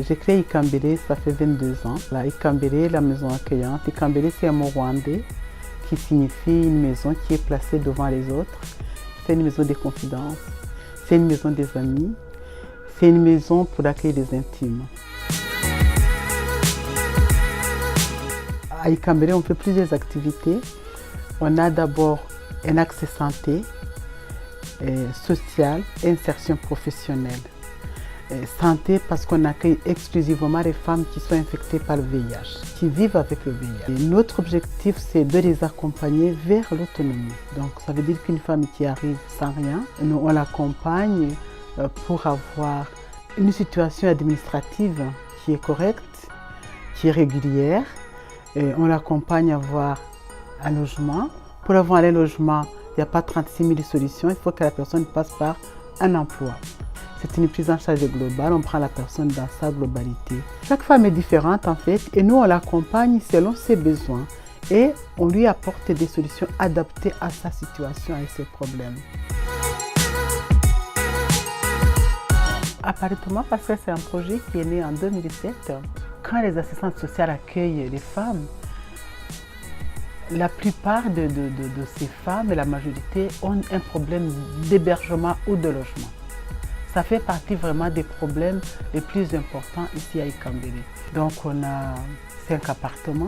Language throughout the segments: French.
J'ai créé Ikambere, ça fait 22 ans. La Ikambere, la maison accueillante. Ikambere, c'est un mot rwandais qui signifie une maison qui est placée devant les autres. C'est une maison des confidences, c'est une maison des amis, c'est une maison pour accueillir les intimes. À Ikambere, on fait plusieurs activités. On a d'abord un axe santé, social et insertion professionnelle. Santé parce qu'on accueille exclusivement les femmes qui sont infectées par le VIH, qui vivent avec le VIH. Et notre objectif, c'est de les accompagner vers l'autonomie. Donc ça veut dire qu'une femme qui arrive sans rien, nous on l'accompagne pour avoir une situation administrative qui est correcte, qui est régulière. Et on l'accompagne à avoir un logement. Pour avoir un logement, il n'y a pas 36 000 solutions, il faut que la personne passe par un emploi. C'est une prise en charge globale, on prend la personne dans sa globalité. Chaque femme est différente en fait et nous on l'accompagne selon ses besoins et on lui apporte des solutions adaptées à sa situation et ses problèmes. Apparemment parce que c'est un projet qui est né en 2007. Quand les assistantes sociales accueillent les femmes, la plupart de ces femmes et la majorité ont un problème d'hébergement ou de logement. Ça fait partie vraiment des problèmes les plus importants ici à Ikambere. Donc on a 5 appartements.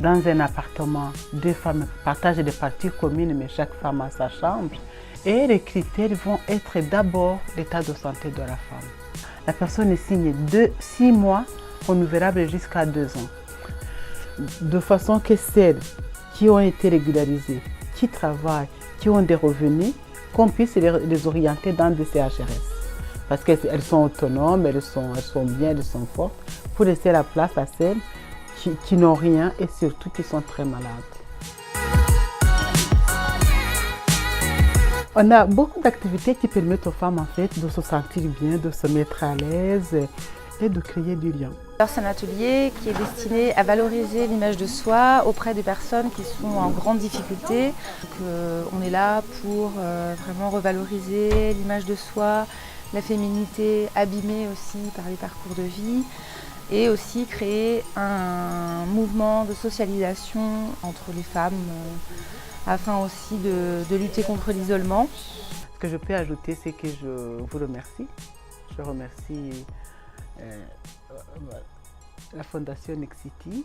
Dans un appartement, 2 femmes partagent des parties communes, mais chaque femme a sa chambre. Et les critères vont être d'abord l'état de santé de la femme. La personne signe 6 mois renouvelables jusqu'à 2 ans. De façon que celles qui ont été régularisées, qui travaillent, qui ont des revenus, qu'on puisse les orienter dans des CHRS. Parce qu'elles sont autonomes, elles sont bien, elles sont fortes, pour laisser la place à celles qui n'ont rien et surtout qui sont très malades. On a beaucoup d'activités qui permettent aux femmes en fait de se sentir bien, de se mettre à l'aise et de créer du lien. C'est un atelier qui est destiné à valoriser l'image de soi auprès des personnes qui sont en grande difficulté. On est là pour vraiment revaloriser l'image de soi, la féminité abîmée aussi par les parcours de vie et aussi créer un mouvement de socialisation entre les femmes afin aussi de lutter contre l'isolement. Ce que je peux ajouter, c'est que je vous remercie. Je remercie la Fondation Nexity.